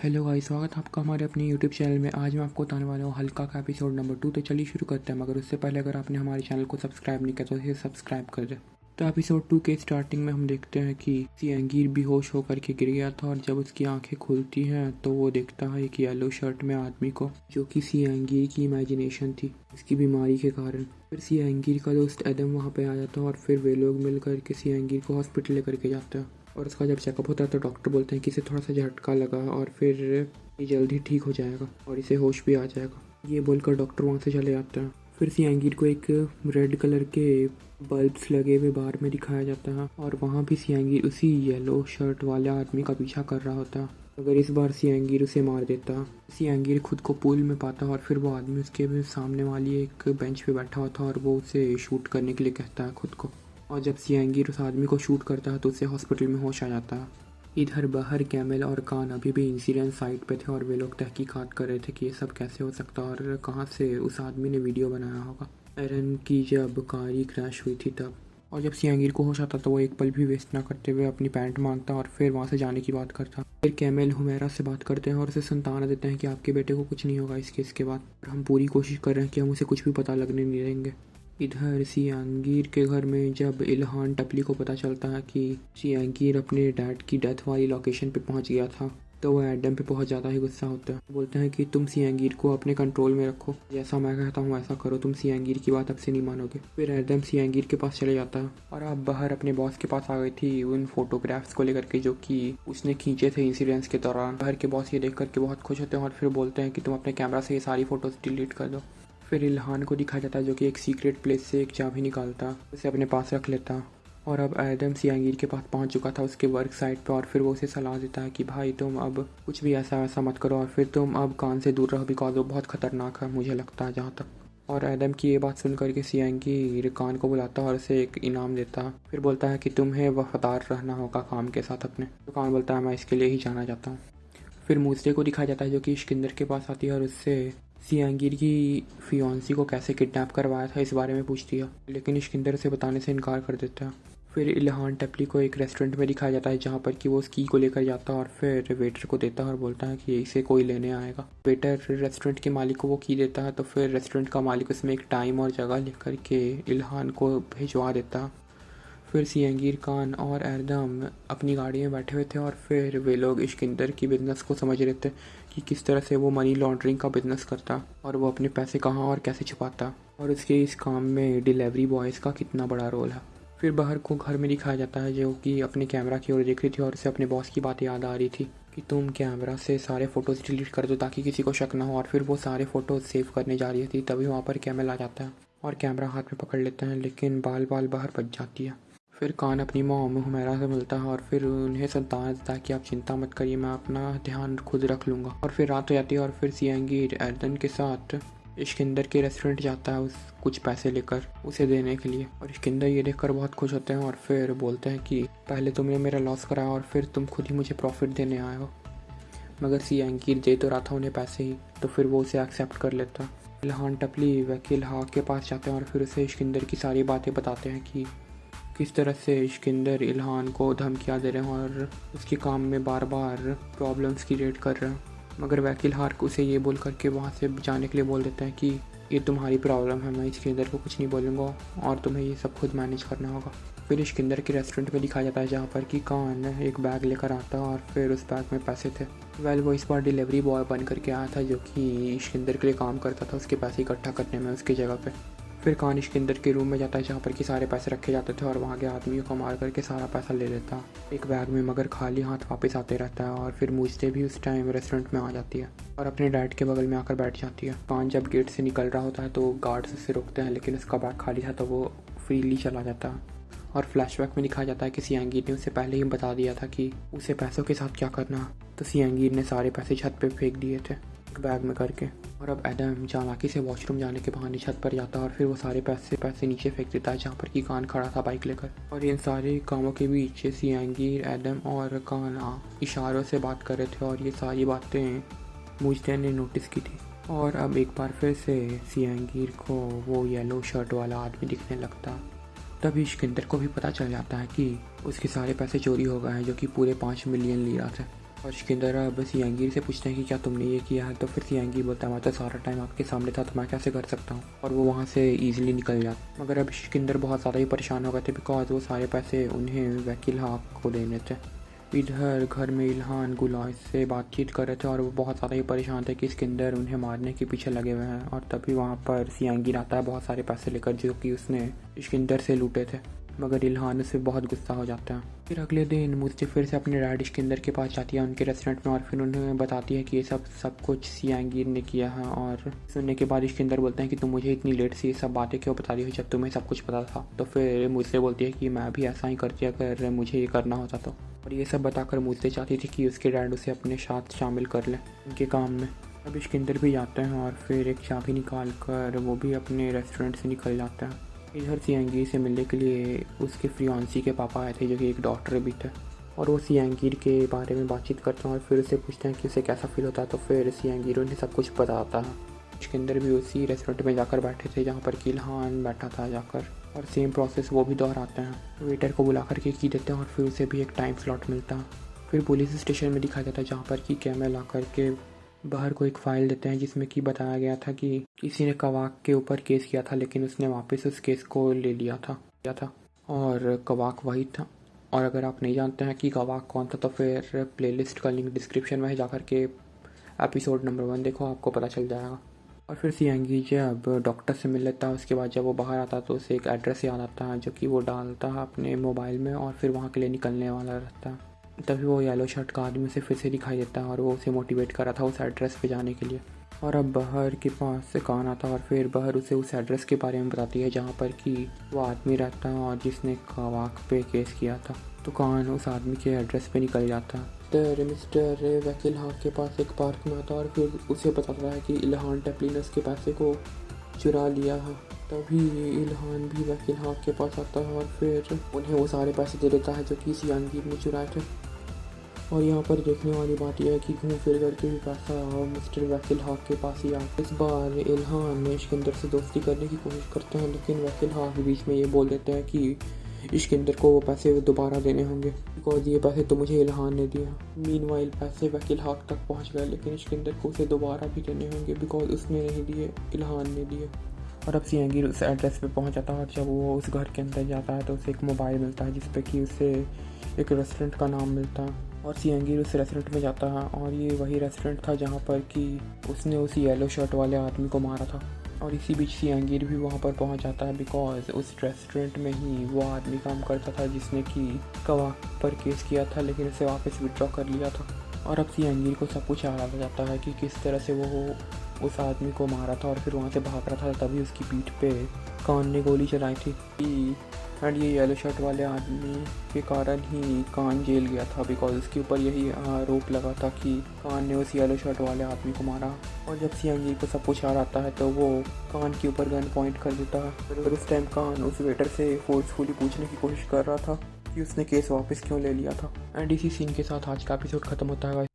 Hello guys, स्वागत है आपका हमारे अपने यूट्यूब चैनल में। आज मैं आपको बताने वाला हूँ हल्का का एपिसोड नंबर 2। तो चलिए शुरू करते हैं, मगर उससे पहले अगर आपने हमारे चैनल को सब्सक्राइब नहीं किया तो इसे सब्सक्राइब कर दें। तो एपिसोड 2 के स्टार्टिंग में हम देखते हैं कि सियांगीर बेहोश होकर के गिर गया था और जब उसकी आंखें खुलती हैं तो वो देखता है एक येलो शर्ट में आदमी को, जो कि सियांगीर की इमेजिनेशन थी उसकी बीमारी के कारण। फिर सियांगीर का दोस्त एडम वहाँ पे आ जाता है और फिर वे लोग मिल करके सियांगीर को हॉस्पिटल लेकर के जाते हैं। और उसका जब चेकअप होता है तो डॉक्टर बोलते हैं कि इसे थोड़ा सा झटका लगा और फिर ये जल्द ही ठीक हो जाएगा और इसे होश भी आ जाएगा। ये बोलकर डॉक्टर वहाँ से चले जाते हैं। फिर सियांगीर को एक रेड कलर के बल्ब्स लगे हुए बार में दिखाया जाता है और वहाँ भी सियांगीर उसी येलो शर्ट वाले आदमी का पीछा कर रहा होता है, मगर इस बार सियांगीर उसे मार देता। सियांगीर खुद को पूल में पाता और फिर वो आदमी उसके भी सामने वाली एक बेंच पे बैठा हुआ था और वो उसे शूट करने के लिए कहता है खुद को। और जब सियांगीर उस आदमी को शूट करता है तो उसे हॉस्पिटल में होश आ जाता है। इधर बाहर कैमल और कान अभी भी इंसिडेंट साइट पे थे और वे लोग तहकीकात कर रहे थे कि ये सब कैसे हो सकता और कहाँ से उस आदमी ने वीडियो बनाया होगा। एरन की जब कार ही क्रैश हुई थी तब। और जब सियांगीर को होश आता तो वो एक पल भी वेस्ट ना करते हुए अपनी पैंट मांगता और फिर वहाँ से जाने की बात करता। फिर कैमल हुमैरा से बात करते हैं और उसे सांत्वना देते हैं कि आपके बेटे को कुछ नहीं होगा इस केस के बाद, और हम पूरी कोशिश कर रहे हैं कि हम उसे कुछ भी पता लगने नहीं देंगे। इधर सियांगीर के घर में जब इल्हान टपली को पता चलता है कि सियांगीर अपने डैड की डेथ वाली लोकेशन पे पहुंच गया था तो वह एडम पे बहुत ज़्यादा ही गुस्सा होता है। बोलते हैं कि तुम सियांगीर को अपने कंट्रोल में रखो, जैसा मैं कहता हूँ वैसा करो, तुम सियांगीर की बात अब से नहीं मानोगे। फिर एडम सियांगीर के पास चले जाता है और अब बाहर अपने बॉस के पास आ गई थी उन फोटोग्राफ्स को लेकर के जो कि उसने खींचे थे इंसिडेंट्स के दौरान। बाहर के बॉस ये देख करके बहुत खुश होते हैं और फिर बोलते हैं कि तुम अपने कैमरा से ये सारी फ़ोटोज़ डिलीट कर दो। फिर इल्हान को दिखाया जाता है जो कि एक सीक्रेट प्लेस से एक चाबी निकालता, उसे अपने पास रख लेता। और अब एडम सियांगीर के पास पहुंच चुका था उसके वर्क साइट पे और फिर वो उसे सलाह देता है कि भाई तुम अब कुछ भी ऐसा वैसा मत करो और फिर तुम अब कान से दूर रहो, बिकॉज वो बहुत खतरनाक है मुझे लगता है जहाँ तक। और एडम की ये बात सुन करके सियांगीर कान को बुलाता है और उसे एक इनाम देता। फिर बोलता है कि तुम्हें वफादार रहना होगा काम के साथ अपने। तो कान बोलता है मैं इसके लिए ही जाना चाहता हूँ। फिर मूसले को दिखाया जाता है जो कि इश्किंदर के पास आती है और उससे सियांगीर की फियांसी को कैसे किडनैप करवाया था इस बारे में पूछती है, लेकिन इश्किंदर उसे बताने से इनकार कर देता है। फिर इल्हान टपली को एक रेस्टोरेंट में दिखाया जाता है जहाँ पर कि वो उस की को लेकर जाता है और फिर वेटर को देता है और बोलता है कि इसे कोई लेने आएगा। वेटर रेस्टोरेंट के मालिक को वो की देता है तो फिर रेस्टोरेंट का मालिक उसमें एक टाइम और जगह लेकर के इल्हान को भिजवा देता। फिर सियांगीर कान और एरदम अपनी गाड़ी में बैठे हुए थे और फिर वे लोग इश्किंदर की बिजनेस को समझ रहे थे कि किस तरह से वो मनी लॉन्ड्रिंग का बिजनेस करता और वो अपने पैसे कहाँ और कैसे छुपाता और उसके इस काम में डिलीवरी बॉयज़ का कितना बड़ा रोल है। फिर बाहर को घर में दिखाया जाता है जो कि अपने कैमरा की ओर देख रही थी और उसे अपने बॉस की बात याद आ रही थी कि तुम कैमरा से सारे फ़ोटोज़ डिलीट कर दो ताकि किसी को शक ना हो। और फिर वो सारे फ़ोटोज़ सेव करने जा रही थी तभी वहाँ पर कैमल आ जाता है और कैमरा हाथ में पकड़ लेता है, लेकिन बाल बाल बाहर बच जाती है। फिर कान अपनी मॉम हुमैरा से मिलता है और फिर उन्हें सांत्वना देता है कि आप चिंता मत करिए, मैं अपना ध्यान खुद रख लूँगा। और फिर रात हो जाती है और फिर सियांगीर एरदन के साथ इश्किंदर के रेस्टोरेंट जाता है उस कुछ पैसे लेकर उसे देने के लिए। और इश्किंदर ये देखकर बहुत खुश होते हैं और फिर बोलते हैं कि पहले तुमने मेरा लॉस कराया और फिर तुम खुद ही मुझे प्रॉफिट देने आए हो। मगर सियांगीर दे तो रहा था उन्हें पैसे ही, तो फिर वो उसे एक्सेप्ट कर लेता। इल्हान टपली वकील हाक के पास जाते हैं और फिर उसे इश्किंदर की सारी बातें बताते हैं कि किस तरह से इश्किंदर इल्हान को धमकियाँ दे रहे हैं और उसके काम में बार बार प्रॉब्लम्स क्रिएट कर रहे हैं। मगर वकील हार्क उसे ये बोल करके वहाँ से जाने के लिए बोल देता है कि ये तुम्हारी प्रॉब्लम है, मैं इश्किंदर को कुछ नहीं बोलूँगा और तुम्हें ये सब खुद मैनेज करना होगा। फिर इश्किंदर के रेस्टोरेंट में दिखाया जाता है जहाँ पर कि कान एक बैग लेकर आता है और फिर उस बैग में पैसे थे। वो इस बार डिलीवरी बॉय बन करके आया था जो कि इश्किंदर के लिए काम करता था उसके पैसे इकट्ठा करने में उसकी जगह पे। फिर कान इश्किंदर के रूम में जाता है जहाँ पर कि सारे पैसे रखे जाते थे और वहाँ के आदमियों को मार करके सारा पैसा ले लेता एक बैग में, मगर खाली हाथ वापस आते रहता है। और फिर मूझते भी उस टाइम रेस्टोरेंट में आ जाती है और अपने डैड के बगल में आकर बैठ जाती है। कान जब गेट से निकल रहा होता है तो गार्ड्स उसे रोकते हैं, लेकिन उसका बैग खाली था तो वो फ्रीली चला जाता है। और फ्लैशबैक में दिखाया जाता है कि सियांगीर ने उसे पहले ही बता दिया था कि उसे पैसों के साथ क्या करना, तो सियांगीर ने सारे पैसे छत पे फेंक दिए थे एक बैग में करके। और अब एडम चालाकी से वॉशरूम जाने के बहाने छत पर जाता है और फिर वो सारे पैसे नीचे फेंक देता है जहाँ पर कि कान खड़ा था बाइक लेकर। और इन सारे कामों के बीच सियांगीर एडम और कान इशारों से बात कर रहे थे और ये सारी बातें मुझे ने नोटिस की थी। और अब एक बार फिर से सियांगीर को वो येलो शर्ट वाला आदमी दिखने लगता। तभी इश्किंदर को भी पता चल जाता है कि उसके सारे पैसे चोरी हो गए हैं जो कि पूरे 5 मिलियन लीरा थे। और सिकंदर अब सियांगीर से पूछते हैं कि क्या तुमने ये किया है, तो फिर सियांगीर बोलता है मैं तो सारा टाइम आपके सामने था, तो मैं कैसे कर सकता हूँ, और वो वहाँ से ईजिली निकल जाता। मगर अब सिकंदर बहुत ज़्यादा ही परेशान हो गए थे बिकॉज वो सारे पैसे उन्हें वकील हाक को देने थे। इधर घर में इल्हान गुलाब से बातचीत कर रहे थे और वो बहुत ज़्यादा ही परेशान थे कि सिकंदर उन्हें मारने के पीछे लगे हुए हैं। और तभी वहाँ पर सियांगीर आता है बहुत सारे पैसे लेकर जो कि उसने सिकंदर से लूटे थे। मगर इल्हान उससे बहुत गुस्सा हो जाता है। फिर अगले दिन मुझसे फिर से अपने डैडी सिकंदर के पास जाती है उनके रेस्टोरेंट में और फिर उन्हें बताती है कि ये सब कुछ सियांगीर ने किया है। और सुनने के बाद सिकंदर बोलते हैं कि तुम मुझे इतनी लेट से ये सब बातें क्यों बता रही हो जब तुम्हें सब कुछ पता था। तो फिर मुझसे बोलती है कि मैं भी ऐसा ही करती अगर मुझे ये करना होता तो। और ये सब बताकर मुझसे चाहती थी कि उसके डैड उसे अपने साथ शामिल कर लें उनके काम में। अब सिकंदर भी जाते हैं और फिर एक चाबी निकाल कर वो भी अपने रेस्टोरेंट से निकल जाता है। इधर सियांगीर से मिलने के लिए उसके फियांसी के पापा आए थे जो कि एक डॉक्टर भी थे। और वो सियांगीर के बारे में बातचीत करते हैं और फिर उसे पूछते हैं कि उसे कैसा फील होता है। तो फिर सियांगीर उन्हें सब कुछ बताता है। सिकंदर भी उसी रेस्टोरेंट में जाकर बैठे थे जहाँ पर इल्हान बैठा था जाकर, और सेम प्रोसेस वो भी दोहराते हैं। वेटर को बुला करके की देते हैं और फिर उसे भी एक टाइम स्लॉट मिलता है। फिर पुलिस स्टेशन में दिखाया जाता है जहाँ पर कि कैमल आकर के बाहर को एक फ़ाइल देते हैं जिसमें कि बताया गया था कि किसी ने कवाक के ऊपर केस किया था लेकिन उसने वापस उस केस को ले लिया था और कवाक वही था। और अगर आप नहीं जानते हैं कि कवाक कौन था तो फिर प्लेलिस्ट का लिंक डिस्क्रिप्शन में है, जाकर के एपिसोड नंबर 1 देखो, आपको पता चल जाएगा। और फिर सियांगी जब डॉक्टर से मिल लेता है उसके बाद जब वो बाहर आता तो उसे एक एड्रेस याद आता है जो कि वो डालता है अपने मोबाइल में और फिर वहाँ के लिए निकलने वाला रहता है। तभी वो येलो शर्ट का आदमी उसे फिर से दिखाई देता है और वो उसे मोटिवेट कर रहा था उस एड्रेस पे जाने के लिए। और अब बहर के पास से कान आता है और फिर बहर उसे उस एड्रेस के बारे में बताती है जहाँ पर कि वो आदमी रहता है और जिसने कवाक पे केस किया था। तो कान उस आदमी के एड्रेस पे निकल जाता है। तो मिस्टर वकील हाक के पास एक पार्क में आता है और फिर उसे बताता है कि इल्हान टेप्लिनस के पैसे को चुरा लिया है। तभी इल्हान भी वकील हाक के पास आता है और फिर उन्हें वो सारे पैसे दे देता है जो कि सियांगीर ने चुराए थे। और यहाँ पर देखने वाली बात यह है कि घूम फिर करके भी पैसा मिस्टर वकील हाक के पास ही आता है। इस बार इल्हान ने सिकंदर से दोस्ती करने की कोशिश करते हैं लेकिन वकील हाक बीच में ये बोल देते हैं कि सिकंदर को वो पैसे दोबारा देने होंगे बिकॉज ये पैसे तो मुझे इल्हान ने दिया। मीनवाइल पैसे वकील हाक तक पहुँच गए लेकिन सिकंदर को उसे दोबारा भी देने होंगे बिकॉज उसने नहीं दिए, इल्हान ने दिए। और अब सियांगीर उस एड्रेस पे पहुंच जाता है और जब वो उस घर के अंदर जाता है तो उसे एक मोबाइल मिलता है जिसपे कि उसे एक रेस्टोरेंट का नाम मिलता है। और सियांगीर उस रेस्टोरेंट में जाता है और ये वही रेस्टोरेंट था जहाँ पर कि उसने उस येलो शर्ट वाले आदमी को मारा था। और इसी बीच सियांगीर भी वहाँ पर पहुँच जाता है बिकॉज उस रेस्टोरेंट में ही वो आदमी काम करता था जिसने कि कवाक पर केस किया था लेकिन उसे वापस विड्रॉ कर लिया था। और अब सियांगीर को सब कुछ याद आ जाता है कि किस तरह से वो उस आदमी को मारा था और फिर वहाँ से भाग रहा था तभी उसकी पीठ पे कान ने गोली चलाई थी। एंड ये येलो शर्ट वाले आदमी के कारण ही कान जेल गया था बिकॉज उसके ऊपर यही आरोप लगा था कि कान ने उस येलो शर्ट वाले आदमी को मारा। और जब सियांगीर को सब कुछ याद आता है तो वो कान के ऊपर गन पॉइंट कर देता है। और उस टाइम कान उस वेटर से फोर्सफुली पूछने की कोशिश कर रहा था कि उसने केस वापस क्यों ले लिया था। एंड इसी सीन के साथ आज का एपिसोड खत्म होता है।